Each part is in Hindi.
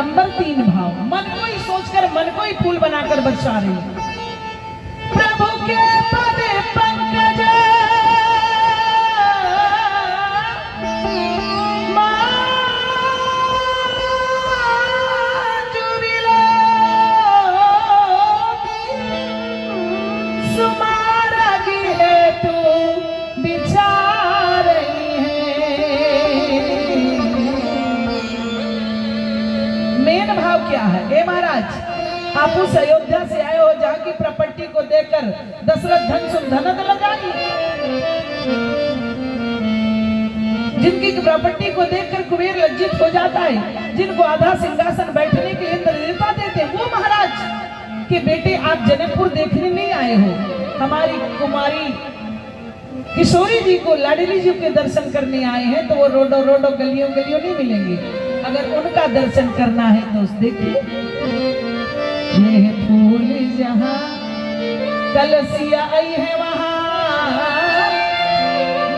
नंबर 3 भाव, मन को ही सोचकर, मन को ही फूल बनाकर बरसा रही। प्रभु के पद पंकज क्या है? हे महाराज, आप उस अयोध्या से आए हो जहाँ की प्रॉपर्टी को देखकर दशरथ धन सुन धनत लगाई, जिनकी प्रॉपर्टी को देखकर कुबेर लज्जित हो जाता है, जिनको आधा सिंहासन बैठने के लिए इंद्र देवता देते, वो महाराज के बेटे आप जनकपुर देखने नहीं आए हो। हमारी कुमारी किशोरी जी को, लाडली जी के दर्शन करने आए हैं, तो वो रोडो रोडो गलियों गलियों नहीं मिलेंगे। अगर उनका दर्शन करना है तो देखिए, ये फूल जहाँ कलसिया आई है वहाँ,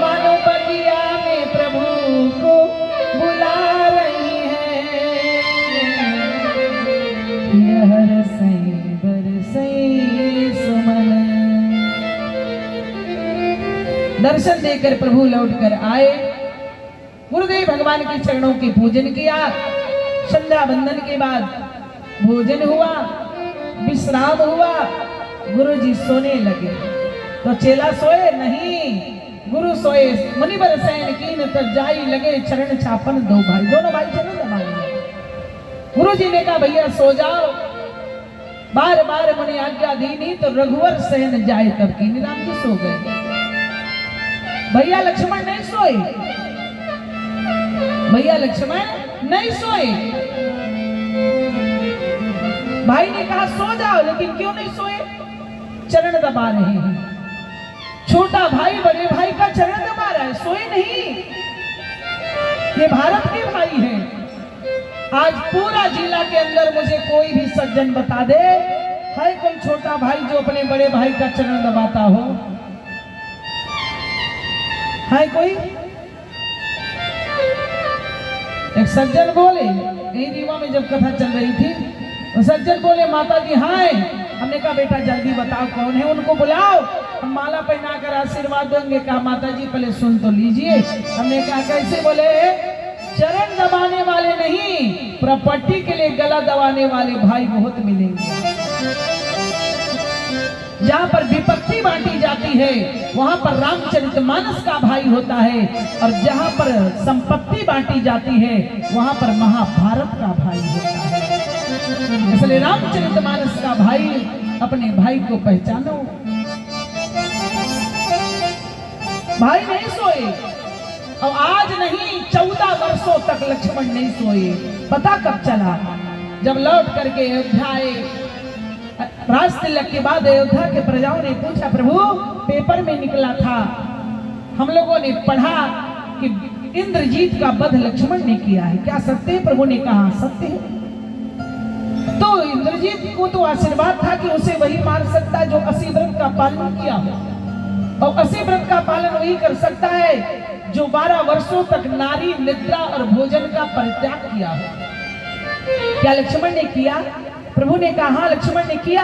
मानो बगिया में प्रभु को बुला रही है। यह सई बरसई सुमन। दर्शन देकर प्रभु लौटकर आए, गुरुदेव भगवान के चरणों की पूजन किया। संध्या बंदन के बाद भोजन हुआ, विश्राम हुआ, गुरु जी सोने लगे। तो चेला सोए नहीं, गुरु सोए। मुनिवर सैन कीन तब जाई, लगे चरण छापन दो भाई, दोनों भाई चरण दबाए। गुरु जी ने कहा भैया सो जाओ। बार बार मुनि आज्ञा दी नहीं तो रघुवर सहन जाए तब की। राम जी सो गए, भैया लक्ष्मण नहीं सोए, भैया लक्ष्मण नहीं सोए। भाई ने कहा सो जाओ, लेकिन क्यों नहीं सोए? चरण दबा रहे हैं। छोटा भाई बड़े भाई का चरण दबा रहा है, सोए नहीं। ये भारत के भाई हैं। आज पूरा जिला के अंदर मुझे कोई भी सज्जन बता दे, है कोई छोटा भाई जो अपने बड़े भाई का चरण दबाता हो? है कोई? एक सज्जन बोले, यही रीवा में जब कथा चल रही थी, तो सज्जन बोले माता जी हाय। हमने कहा बेटा जल्दी बताओ कौन है, उनको बुलाओ, हम माला पहना कर आशीर्वाद देंगे। कहा माता जी पहले सुन तो लीजिए। हमने कहा कैसे? बोले चरण दबाने वाले नहीं, प्रॉपर्टी के लिए गला दबाने वाले भाई बहुत मिलेंगे। जहाँ पर विपत्ति बांटी जाती है वहां पर रामचरितमानस का भाई होता है, और जहाँ पर संपत्ति बांटी जाती है वहां पर महाभारत का भाई होता है। इसलिए रामचरितमानस का भाई, अपने भाई को पहचानो। भाई नहीं सोए, और आज नहीं 14 वर्षों तक लक्ष्मण नहीं सोए। पता कब चला? जब लौट करके अयोध्या आए, राज तिलक के बाद अयोध्या के प्रजाओं ने पूछा प्रभु पेपर में निकला था, हम लोगों ने पढ़ा कि इंद्रजीत का वध लक्ष्मण ने किया है, क्या सत्य है? प्रभु ने कहा सत्य है। तो इंद्रजीत को तो आशीर्वाद था कि उसे वही मार सकता है जो 80 व्रत का पालन किया हो, और 80 व्रत का पालन वही कर सकता है जो 12 वर्षों तक नारी निद्रा और भोजन का परित्याग किया हो। क्या लक्ष्मण ने किया? प्रभु ने कहा हाँ लक्ष्मण ने किया।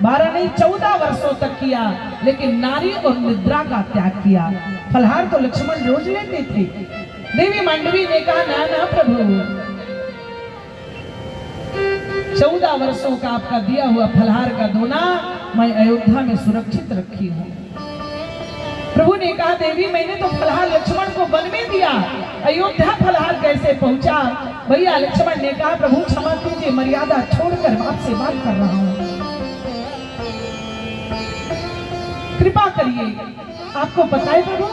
12 नहीं 14 वर्षों तक किया, लेकिन नारी और निद्रा का त्याग किया। फलहार तो लक्ष्मण रोज लेते थे। देवी मांडवी ने कहा ना ना प्रभु, 14 वर्षों का आपका दिया हुआ फलहार का दोना मैं अयोध्या में सुरक्षित रखी हूँ। प्रभु ने कहा देवी मैंने तो फलहार लक्ष्मण को वन में दिया, अयोध्या फलहार कैसे पहुंचा? भैया लक्ष्मण ने कहा प्रभु क्षमा कीजिए, मर्यादा छोड़कर आपसे बात कर रहा हूं, कृपा करिए। आपको पता है प्रभु,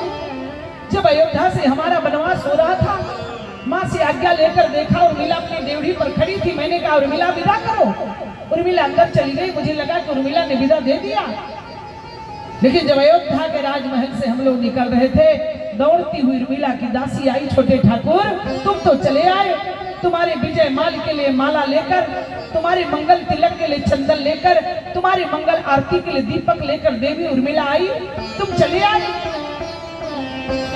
जब अयोध्या से हमारा वनवास हो रहा था, माँ से आज्ञा लेकर देखा उर्मिला अपनी देवड़ी पर खड़ी थी। मैंने कहा उर्मिला विदा करो। उर्मिला अंदर चली गई। मुझे लगा कि उर्मिला ने विदा दे दिया, लेकिन जब अयोध्या के राजमहल से हम लोग निकल रहे थे, दौड़ती हुई उर्मिला की दासी आई। छोटे ठाकुर तुम तो चले आए, तुम्हारे विजय माल के लिए माला लेकर, तुम्हारे मंगल तिलक के लिए चंदन लेकर, तुम्हारी मंगल आरती के लिए दीपक लेकर देवी उर्मिला आई, तुम चले आए।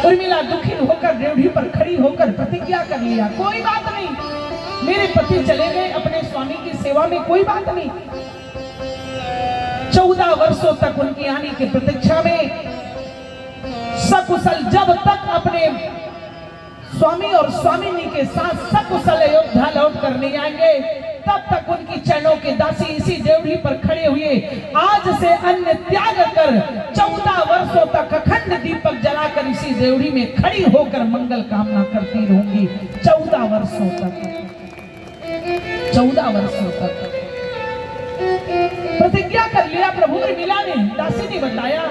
उर्मिला दुखी होकर देवड़ी पर खड़ी होकर प्रतिज्ञा कर लिया, कोई बात नहीं, मेरे पति चले गए अपने स्वामी की सेवा में, कोई बात नहीं। 14 वर्षों तक उनकी आने की प्रतीक्षा में सकुशल, जब तक अपने स्वामी और स्वामिनी के साथ सकुशल अयोध्या लौट कर नहीं आएंगे, तब तक उनकी चरणों के दासी इसी देवड़ी पर खड़े हुए आज से अन्न त्याग कर 14 वर्षों तक अखंड दीपक जलाकर इसी देवड़ी में खड़ी होकर मंगल कामना करती रहूंगी। 14 वर्षों तक, 14 वर्षों तक प्रतिज्ञा कर लिया प्रभु उर्मिला ने। दासी ने बताया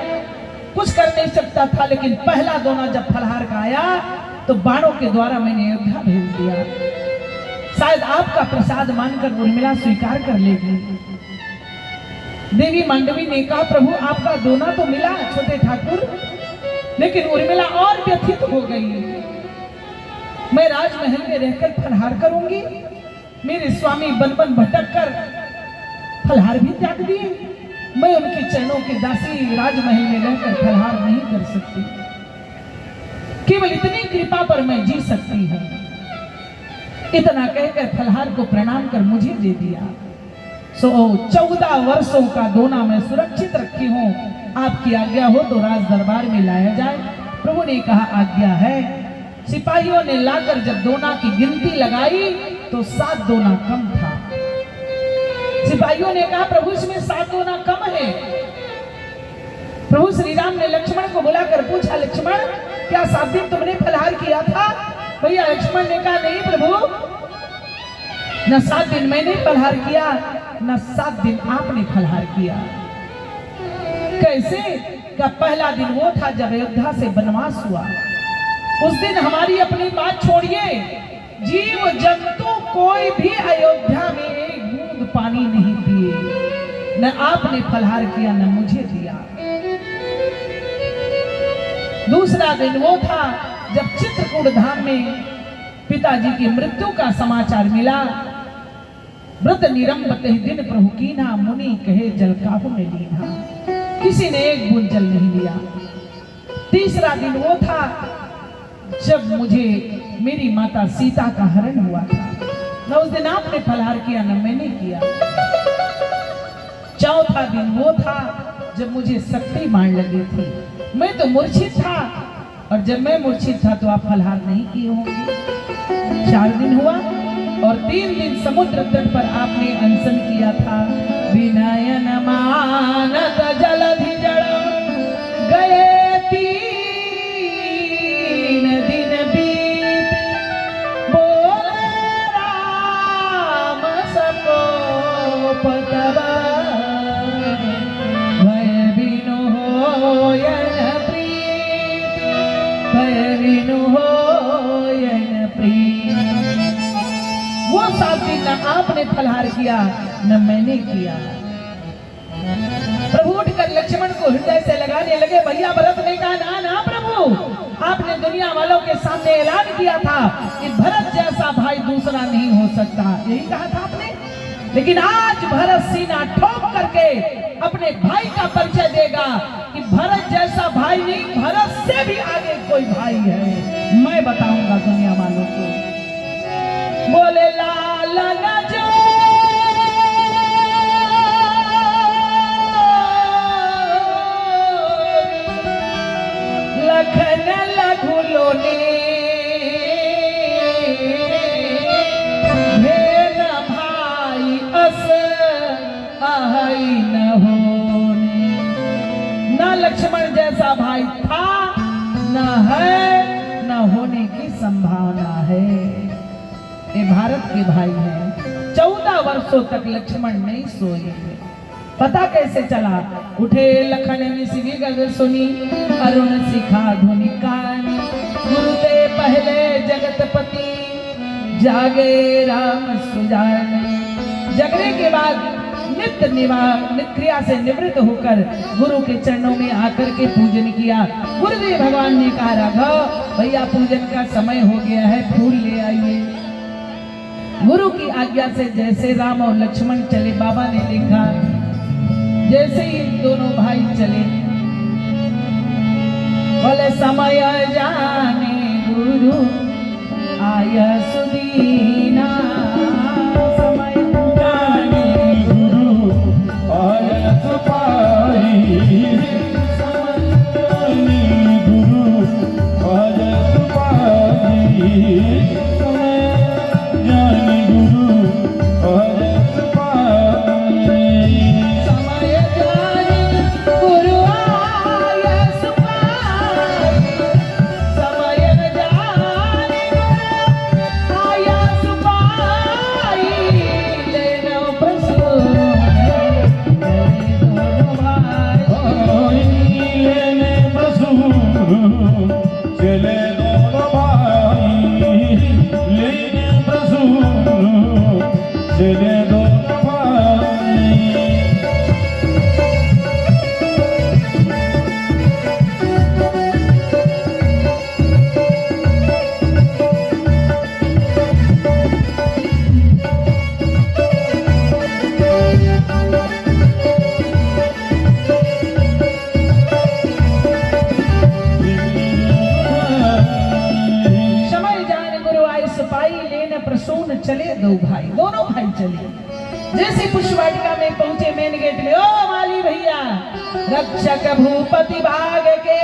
कुछ कर नहीं सकता था, लेकिन पहला दोना जब फलहार का आया तो बाणों के द्वारा मैंने अयोध्या भेज दिया। शायद आपका प्रसाद मानकर उर्मिला स्वीकार कर लेगी। देवी मांडवी ने कहा प्रभु आपका दोना तो मिला छोटे ठाकुर, लेकिन उर्मिला और व्यथित हो गई। मैं राजमहल में रहकर फलहार करूंगी, मेरे स्वामी बन बन भटक कर फलहार भी त्याग दिए, मैं उनके चरणों की दासी राजमहल में रहकर फलहार नहीं कर सकती। केवल इतनी कृपा पर मैं जी सकती हूँ। इतना कहकर फलहार को प्रणाम कर मुझे दे दिया। 14 वर्षों का दोना मैं सुरक्षित रखी हूँ, आपकी आज्ञा हो तो राज दरबार में लाया जाए। प्रभु ने कहा आज्ञा है। सिपाहियों ने लाकर जब दोना की गिनती लगाई तो 7 दोना कम था। सिपाहियों ने कहा प्रभु इसमें 7 दोना कम है। प्रभु श्री राम ने लक्ष्मण को बुलाकर पूछा लक्ष्मण क्या 7 दिन तुमने फलहार किया था? भैया लक्ष्मण ने कहा नहीं प्रभु, न 7 दिन मैंने फलहार किया, न 7 दिन आपने फलहार किया। कैसे? का पहला दिन वो था जब अयोध्या से वनवास हुआ। उस दिन हमारी अपनी बात छोड़िए, जीव जंतु कोई भी अयोध्या में एक बूंद पानी नहीं पिए। न आपने फलहार किया न मुझे दिया। दूसरा दिन वो था जब चित्रकूट धाम में पिताजी की मृत्यु का समाचार मिला। व्रत निरंबत दिन प्रभु कीन्हा, मुनि कहे जल काहू में लीन्हा। किसी ने एक बूंद जल नहीं लिया। तीसरा दिन वो था जब मुझे मेरी माता सीता का हरण हुआ था। न उस दिन आपने फलहार किया न मैंने किया। चौथा दिन वो था जब मुझे शक्ति मार लगी थी, मैं तो मूर्छित था, और जब मैं मूर्छित था तो आप फलहार नहीं किए होंगे। 4 दिन हुआ और 3 दिन समुद्र तट पर आपने अनशन किया था। विनयन मानत जलधि जड़ गए 3 दिन बीत, बोले राम सको पतवा भय बिनु होयन प्रीत, भय बिनु होयन प्रीत। वो 7 दिन न आपने फलहार किया न मैंने किया। प्रभु उठकर लक्ष्मण को हृदय से लगाने लगे। भैया भरत ने कहा ना ना प्रभु, आपने दुनिया वालों के सामने ऐलान किया था कि भरत जैसा भाई दूसरा नहीं हो सकता, यही कहा था आपने। लेकिन आज भरत सीना ठोक करके अपने भाई का परिचय देगा कि भरत जैसा भाई नहीं, भरत से भी आगे कोई भाई है। मैं बताऊंगा दुनिया वालों को। बोले लाल न जो लखन लघु लोने, भेद भाई अस आहई न होने। न लक्ष्मण जैसा भाई था, न है, न होने की संभावना है। ये भारत के भाई हैं। 14 वर्षों तक लक्ष्मण नहीं सोए। पता कैसे चला? उठे लखन निशिवी गज सुनी, अरुण शिखा धुनि कानी, गुरुदेव पहले जगतपति, जागे राम सुजाने। जगने के बाद नित्य क्रिया से निवृत्त होकर गुरु के चरणों में आकर के पूजन किया। गुरुदेव भगवान ने कहा राघव भैया पूजन का समय हो गया है, फूल ले आइए। गुरु की आज्ञा से जैसे राम और लक्ष्मण चले, बाबा ने लिखा जैसे ही दोनों भाई चले, बोले समय जाने गुरु आय सुदीना। चले दोनों भाई चले। जैसे पुष्पवाटिका में पहुंचे मेन गेट में, ओ माली भैया, रक्षक भूपति भाग के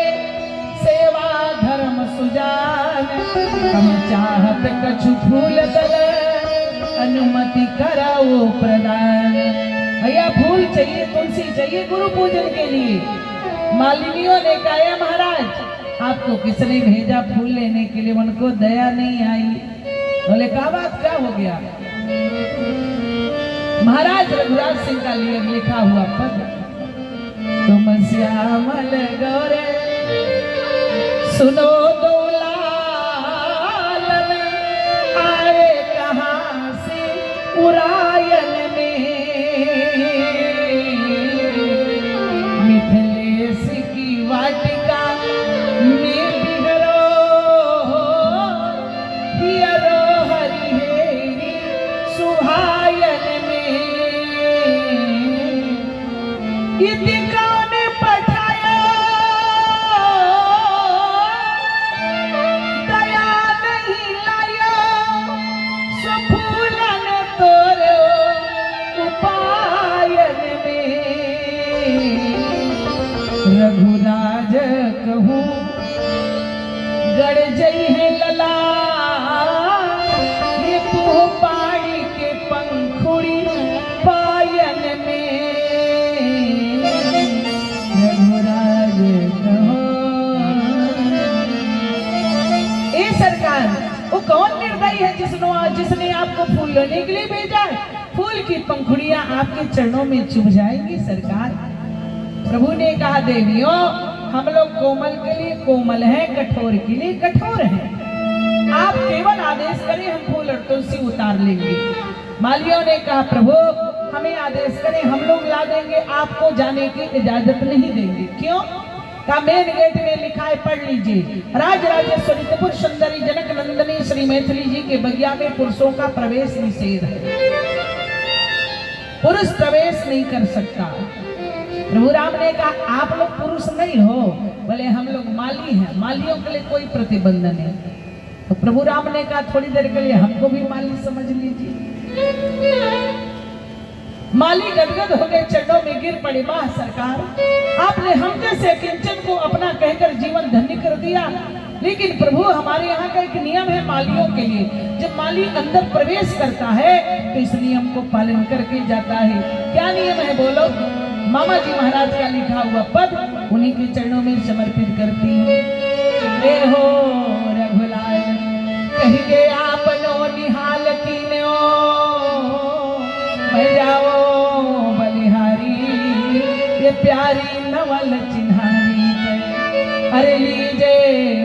सेवा धर्म सुजान, हम चाहत कछु फूल दल अनुमति कराओ प्रदान। भैया फूल चाहिए, तुलसी चाहिए गुरु पूजन के लिए। मालिनियों ने कहा महाराज आपको किसने भेजा फूल लेने के लिए? उनको दया नहीं आई। बोले क्या बात, क्या हो गया? महाराज रघुराज सिंह का लिए लिखा हुआ पद, तुम श्यामल गौरे सुनो दौलाल आए कहाँ से उरायन में, मिथिलेश की वाटिका में बिहरो हियरो हरिहेरी सुहायन में। इति कौन पठाया दया नहीं लाया, सुफूलन तोरो उपायन में। रघुराज कहूँ गड़ जई है लला, ये पाड़ी के पंखुड़ी पायन में। रघुराज कहो ए सरकार, वो कौन निर्दयी है जिसने आपको फूल लेने के लिए भेजा? फूल की पंखुड़ियां आपके चरणों में चुभ जाएंगी सरकार। प्रभु ने कहा देवियों, हम लोग कोमल के लिए कोमल हैं, कठोर के लिए कठोर हैं। आप केवल आदेश करें, हम फूल और तुलसी उतार लेंगे। मालियों ने कहा प्रभु हमें आदेश करें, हम लोग ला देंगे, आपको जाने की इजाजत नहीं देंगे। क्यों? का मेन गेट में लिखा है, पढ़ लीजिए। राज राजेश्वरी त्रिपुर सुंदरी जनक नंदनी श्री मैथिली जी के बगिया में पुरुषों का प्रवेश निषेध है, पुरुष प्रवेश नहीं कर सकता। प्रभु राम ने कहा आप लोग पुरुष नहीं हो? बोले हम लोग माली हैं, मालियों के लिए कोई प्रतिबंध नहीं। तो प्रभु राम ने कहा थोड़ी देर के लिए हमको भी माली समझ लीजिए। माली गदगद हो गए, चरणों में गिर पड़े, वाह सरकार आपने हम जैसे किंचन को अपना कहकर जीवन धन्य कर दिया। लेकिन प्रभु हमारे यहाँ का एक नियम है मालियों के लिए, जब माली अंदर प्रवेश करता है तो इस नियम को पालन करके जाता है। क्या नियम है बोलो? मामा जी महाराज का लिखा हुआ पद उन्हीं के चरणों में समर्पित करती है। हो रघुलाल कहिए आपनो निहाल कीन्यो, मैं जाओ बलिहारी ये प्यारी नवल चिन्हारी। अरे लीजे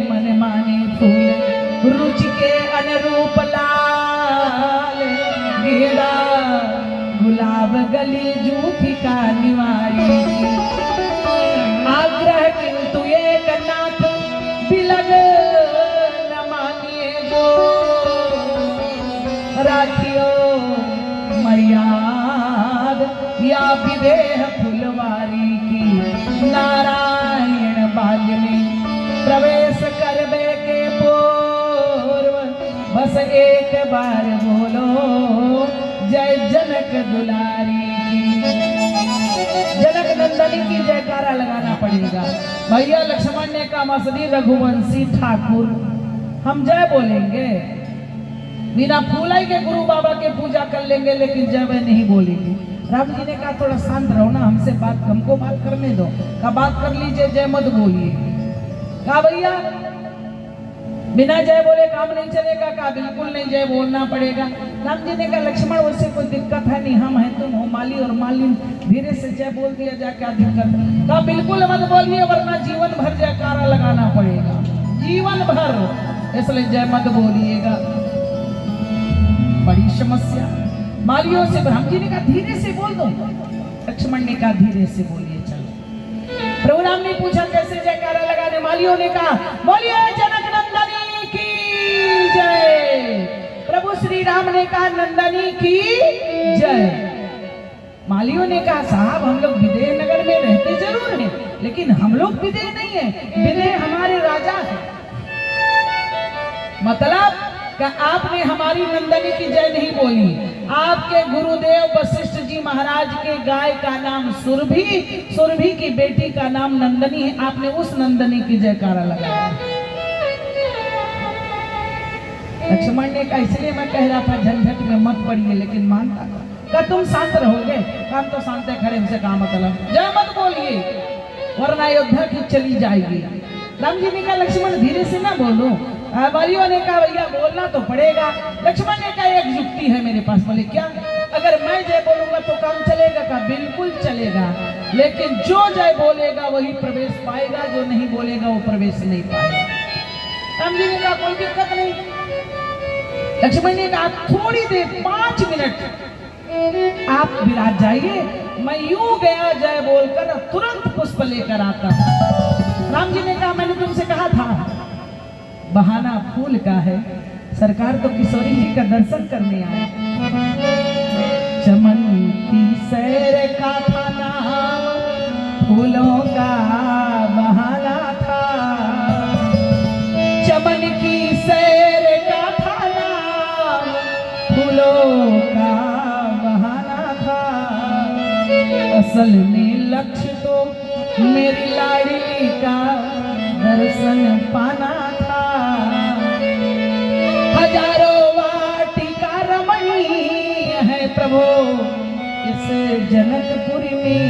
मन माने फूल रुचि के अनुरूप लाल, गेड़ा गुलाब गली जूठी का निवारी। आग्रह किंतु एक नाथ बिलग न मानिए जो, राखियो मर्याद या विदेह फुलवारी की। नारायण बाग में प्रवेश करबे के पूर्व बस एक बार बोलो जय जनक दुलारी की। जनक नंदनी की जयकारा लगाना पड़ेगा। भैया लक्ष्मण ने कहा मसदी रघुवंशी ठाकुर हम जय बोलेंगे, बिना फूलाई के गुरु बाबा के पूजा कर लेंगे, लेकिन जय वह नहीं बोलेंगे। राम जी ने कहा थोड़ा शांत रहो ना, हमसे बात, हमको बात करने दो। कहा बात कर लीजिए, जय मत बोलिए। कहा भैया बिना जय बोले काम नहीं चलेगा। कहा बिल्कुल नहीं, जय बोलना पड़ेगा। राम जी ने कहा लक्ष्मण वैसे कोई दिक्कत है नहीं, हम हैं तुम हो माली और मालिन, धीरे से जय बोल दिया जाए, क्या दिक्कत। कहा बिल्कुल मत बोलिए, वरना जीवन भर जयकारा लगाना पड़ेगा, जीवन भर, इसलिए जय मत बोलिएगा। बड़ी समस्या मालियों से। राम जी ने कहा धीरे से बोल दो। लक्ष्मण ने कहा धीरे से बोलिए चलो। प्रभु राम ने पूछा कैसे जयकारा लगाने। मालियों ने कहा बोलिए जनक नंदनी की जय। प्रभु श्री राम ने कहा नंदनी की जय। मालियों ने कहा साहब हम लोग विदेह नगर में रहते जरूर हैं, लेकिन हम लोग विदेह नहीं है, विदेह हमारे राजा है। मतलब कि आपने हमारी नंदनी की जय नहीं बोली। आपके गुरुदेव वशिष्ठ जी महाराज के गाय का नाम सुरभि, सुरभि की बेटी का नाम नंदनी है, आपने उस नंदनी की जयकारा लगाया। लक्ष्मण ने कहा इसलिए मैं कह रहा था झंझट में मत पड़िए, लेकिन मानता का तुम शांत रहोगे। काम तो शांत है, खड़े हमसे काम मतलब जय मत बोलिए, वरना अयोध्या की चली जाएगी। राम जी ने कहा लक्ष्मण धीरे से ना बोलो। वालियों ने कहा भैया बोलना तो पड़ेगा। लक्ष्मण ने कहा एक युक्ति है मेरे पास। बोले क्या? अगर मैं जय बोलूंगा तो काम चलेगा? का बिल्कुल चलेगा, लेकिन जो जय बोलेगा वही प्रवेश पाएगा, जो नहीं बोलेगा वो प्रवेश नहीं पाएगा। राम जी ने कहा कोई दिक्कत नहीं। लक्ष्मण ने कहा थोड़ी देर 5 मिनट आप विराज जाइए, मैं यूं गया जय बोलकर तुरंत पुष्प लेकर आता। राम जी ने कहा मैंने तुमसे कहा था बहाना फूल का है, सरकार तो किशोरी जी का दर्शन करने आए। चमन की सैर का था नाम, फूलों का बहाना था। चमन की सैर का था नाम, फूलों का बहाना था। असल में लक्ष्य तो मेरी लाडली का दर्शन पाना था। हजारों वाटिका रमणीय है प्रभु इस जनकपुरी में।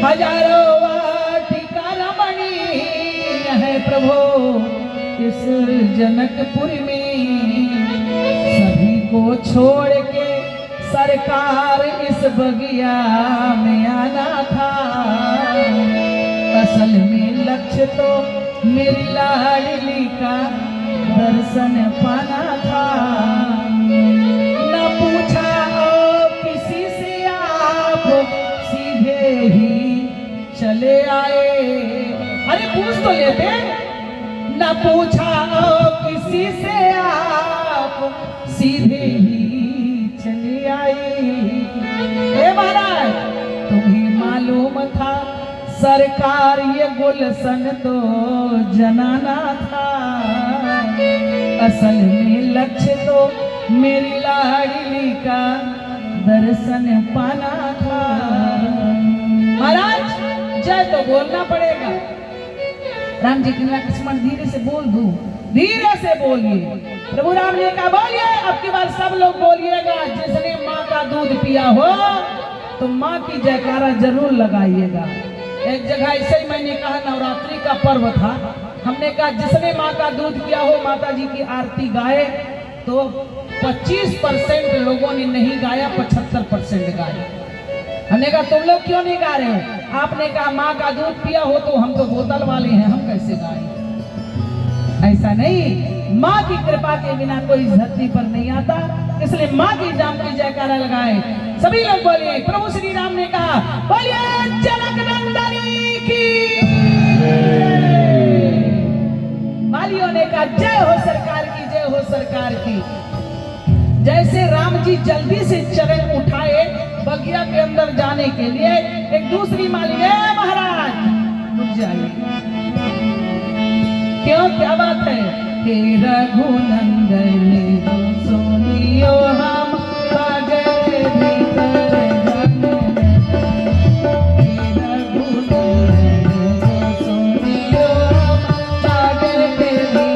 हजारों वाटिका रमणीय है प्रभु इस जनकपुरी में। सभी को छोड़ के सरकार इस बगिया में आना था। असल में लक्ष्य तो मेरी लाडली का दर्शन पाना था। न पूछा किसी से आप सीधे ही चले आए। अरे पूछ तो लेते। न पूछा किसी से आप सीधे ही चले आए। हे महाराज तुम्हें मालूम था सरकार ये गुलशन तो जनाना था। असल में लक्ष्य तो मेरी लाडली का दर्शन पाना था। महाराज जय तो बोलना पड़ेगा। राम जी के लक्ष्मण धीरे से बोल दूं, धीरे से बोलिए। प्रभु राम ने कहा बोलिए, अब की बार सब लोग बोलिएगा। जिसने माँ का दूध पिया हो तो माँ की जयकारा जरूर लगाइएगा। एक जगह ऐसे ही मैंने कहा नवरात्रि का पर्व था, हमने कहा जिसने माँ का दूध पिया हो माता जी की आरती गाए, तो 25% लोगों ने नहीं गाया, 75% गाए। हमने कहा तुम लोग क्यों नहीं गा रहे हो? आपने कहा माँ का दूध पिया हो तो हम तो बोतल वाले हैं, हम कैसे गाएं? ऐसा नहीं, माँ की कृपा के बिना कोई धरती पर नहीं आता, इसलिए माँ की नाम की जयकारा लगाए। सभी लोग बोलिए। प्रभु श्री राम ने कहा बोलिए जनक नंदनी की। मालियों ने कहा जय हो सरकार की, जय हो सरकार की। जैसे राम जी जल्दी से चरण उठाए बगिया के अंदर जाने के लिए, एक दूसरी माली है महाराज रुक जाइए। क्यों, क्या बात है? हे रघुनंदन सुनियो हम बागे भीतर जाने। हे रघुनंदन सुनियो हम बागे भीतर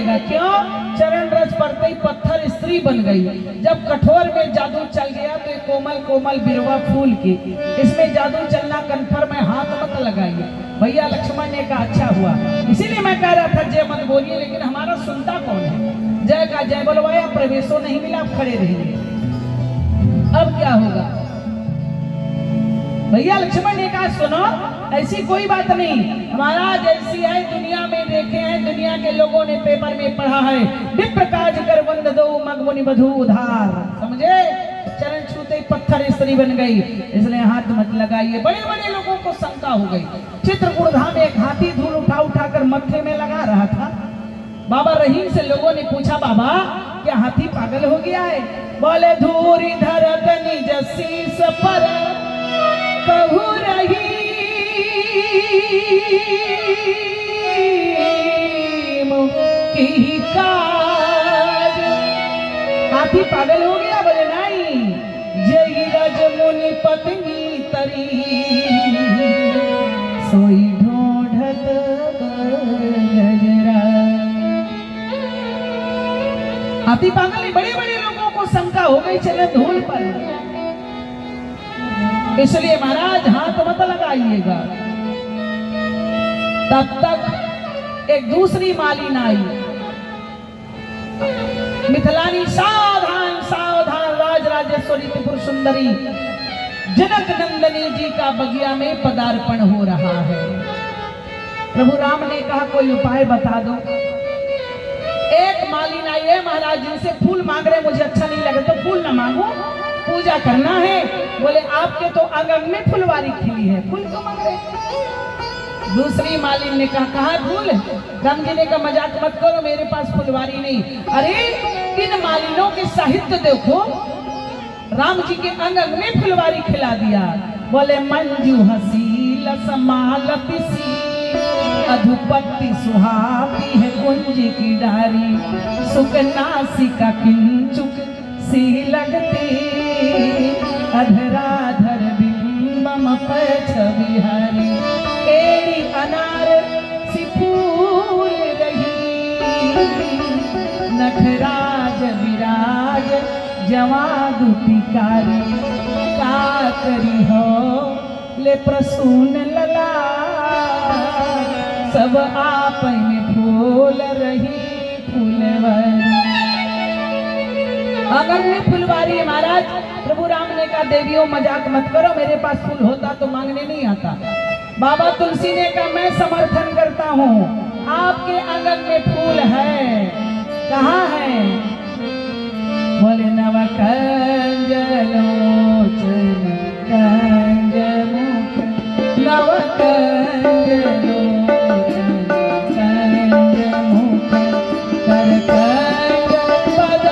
जाएगा। क्यों? चरण रज पड़ते ही पत्थर स्त्री बन गई। जब कठोर में जादू चल गया तो कोमल कोमल बिरवा फूल की, इसमें जादू चलना कन्फर्म है, हाथ मत लगाइए। भैया लक्ष्मण ने कहा अच्छा हुआ, इसीलिए मैं कह रहा था जय मत बोलिए, लेकिन हमारा सुनता कौन है? जय का जय बोलवाया, प्रवेशो नहीं मिला, आप खड़े रहिए। अब क्या होगा? भैया लक्ष्मण ने कहा सुनो, ऐसी कोई बात नहीं, महाराज ऐसी है दुनिया में देखे हैं, दुनिया के लोगों ने पेपर में पढ़ा है, विप्र काज कर वंद दो मग मुनि वधू उधार। समझे? चरण छूते पत्थर स्त्री बन गई, इसलिए हाथ मत लगाइए। बड़े बड़े लोगों को शंका हो गई। चित्रकूट धाम में एक हाथी धूल उठा उठाकर मत्थे में लगा रहा था। बाबा रहीम से लोगों ने पूछा बाबा क्या हाथी पागल हो गया है? बोले धूरी धरत निज शीस पर कहू रही की काज। हाथी पागल हो गया? बोले नहीं, जय रज मुनि पत्नी तरी सोई ढूंढत गजरा। हाथी पागल नहीं, बड़े बड़े लोगों को शंका हो गई चले धूल पर, इसलिए महाराज हाथ मत लगाइएगा। तब तक एक दूसरी मालिन आई। मिथिलानी सावधान सावधान, राज राजेश्वरी त्रिपुर सुंदरी जनक नंदनी जी का बगिया में पदार्पण हो रहा है। प्रभु राम ने कहा कोई उपाय बता दो। एक मालिन आई है महाराज, जिनसे फूल मांग रहे, मुझे अच्छा नहीं लगे तो फूल ना मांगो, पूजा करना है। बोले आपके तो आंगन में फुलवारी खिली है, फूल क्यों मांग रहे? दूसरी मालिन ने कहा कहाँ फूल? राम जी ने कहा मजाक मत करो, मेरे पास फुलवारी नहीं। अरे इन मालिनों के साहित्य देखो, राम जी के आंगन में फुलवारी खिला दिया। बोले मंजू हसील समालती सी अधुपति सुहाती है कुंज की डारी, सुकनासिका किंचुक सी लगती अधराधर बिंबम बिहारी, एड़ी अनार सी फूल रही नखराज विराज जवा दुतिकारी, का करी हो ले प्रसून लला सब आप में फूल रही फूलवारी। आंगन में फुलवारी है महाराज। प्रभु राम ने कहा देवियों मजाक मत करो, मेरे पास फूल होता तो मांगने नहीं आता। बाबा तुलसी ने कहा मैं समर्थन करता हूँ, आपके आंगन में फूल है, कहाँ है? बोले नव कंज लोचन कंज मुख, नव कंज लोचन कंज मुख, कर कंज पद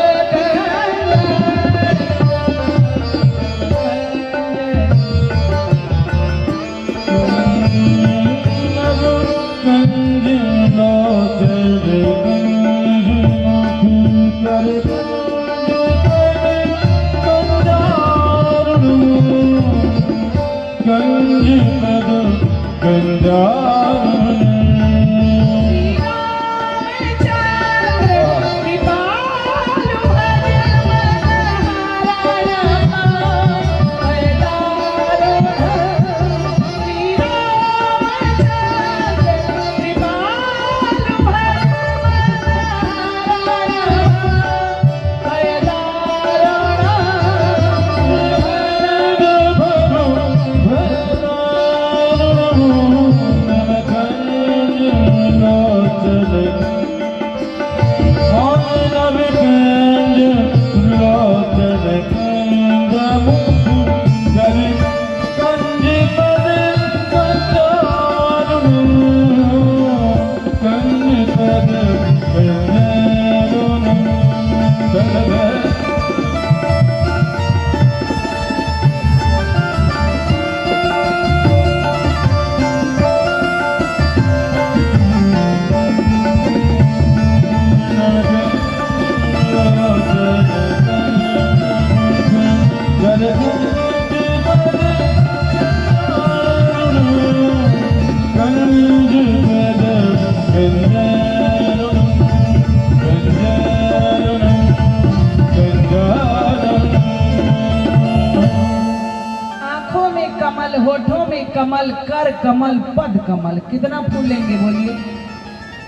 कमल, कर कमल, पद कमल। कितना फूल लेंगे बोलिए।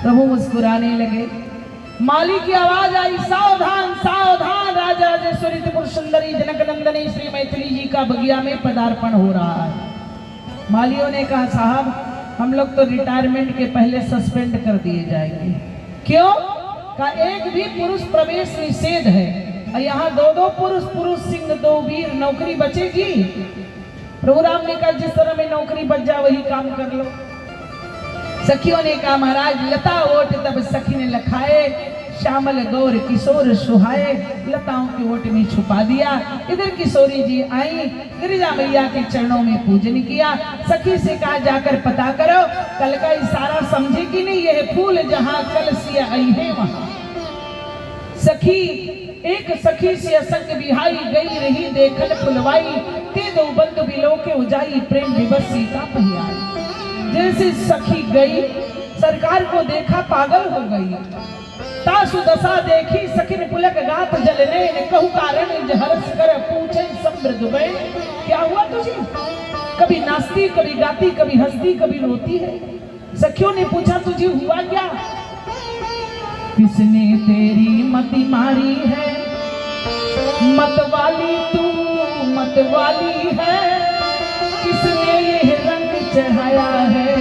प्रभु मुस्कुराने लगे। माली की आवाज आई, सावधान सावधान, राजा राजेश्वरी त्रिपुर सुंदरी जनक नंदनी श्री मैथिली जी का बगिया में पदार्पण हो रहा है। मालियों ने कहा साहब हम लोग तो रिटायरमेंट के पहले सस्पेंड कर दिए जाएंगे। क्यों? का एक भी पुरुष प्रवेश निषेध है और यहाँ दो दो पुरुष, पुरुष सिंह दो वीर, नौकरी बचेगी? प्रभु राम ने कहा जिस तरह में नौकरी बच जाए वही काम कर लो। सखियों ने कहा महाराज लता ओट तब सखी ने लखाए, श्यामल गौर किशोर सुहाए, लताओं के ओट में छुपा दिया। इधर किशोरी जी आई, गिरिजा मैया के चरणों में पूजन किया। सखी से कहा जाकर पता करो कल का इशारा समझे कि नहीं, यह फूल जहाँ कल सिया आई है वहाँ। सखी एक सखी से असंग बिहाई, गई रही देखन फुलवाई, ते दो बंधु बिलो के उजाई, प्रेम विवश सीता पहियाई। जैसे सखी गई सरकार को देखा पागल हो गई, तासु दशा देखी सखिन पुलक गात जलने, कहू कारण हर्ष कर पूछे समृद्ध भय, क्या हुआ तुझे? कभी नाचती कभी गाती, कभी हंसती कभी रोती है। सखियों ने पूछा तुझे हुआ क्या? किसने तेरी मति मारी है, मतवाली तू मतवाली है, किसने ये रंग चढ़ाया है,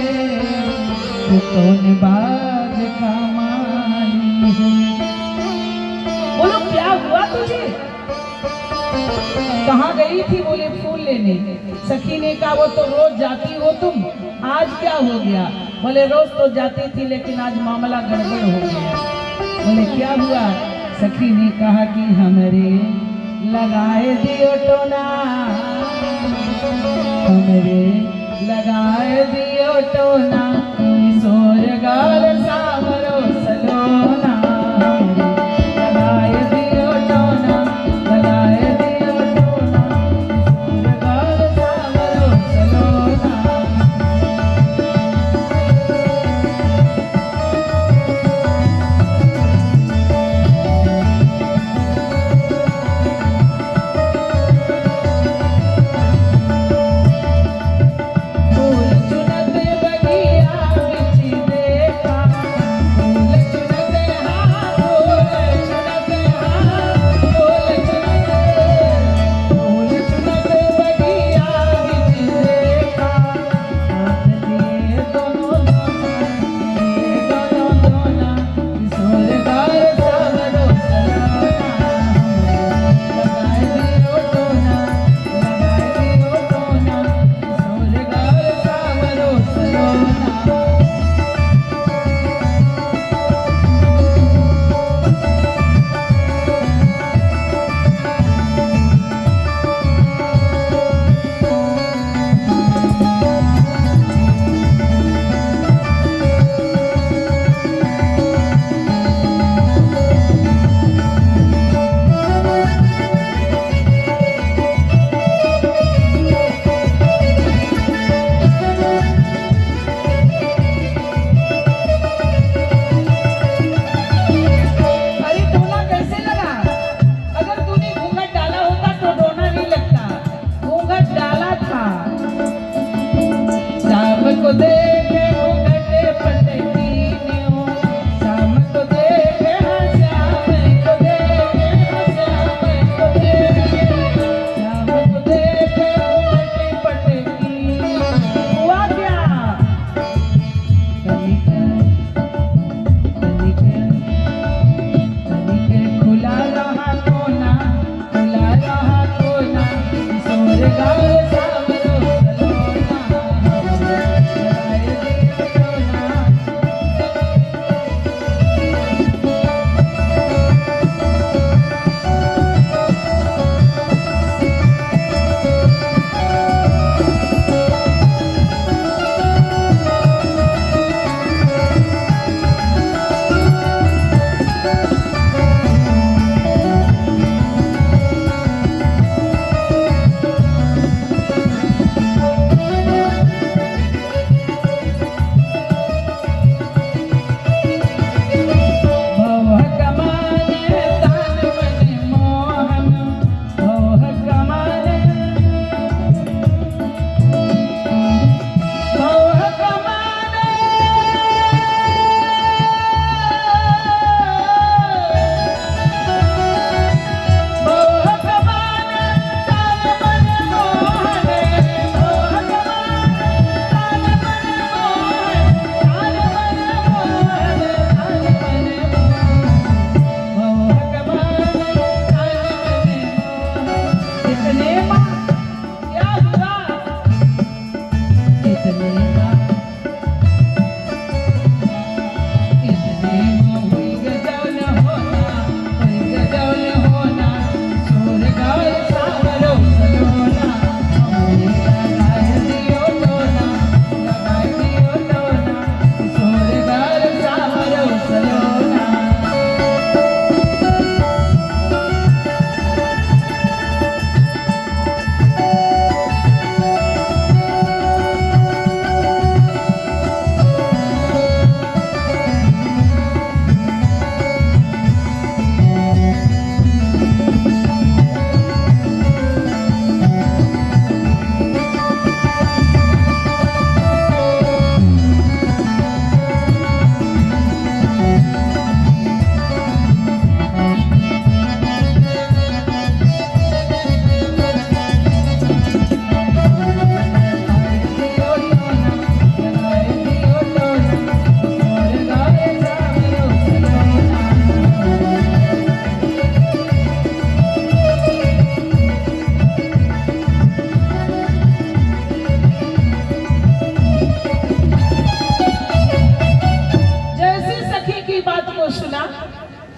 तू कौन बाज का माली है? बोलो क्या हुआ तुझे? कहाँ गई थी? बोले फूल लेने। सखी ने कहा वो तो रोज जाती हो तुम, आज क्या हो गया? बोले रोज तो जाती थी लेकिन आज मामला गड़बड़ हो गया। बोले क्या हुआ? सखी ने कहा कि हमरे लगाए दियो टोना, हमरे लगाए दियो टोना, किशोर गाल सावरो सलोना, लगाए दियो टोना, लगाए दियो टोना, किशोर गाल सावरो सलोना।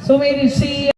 सो मेरी सी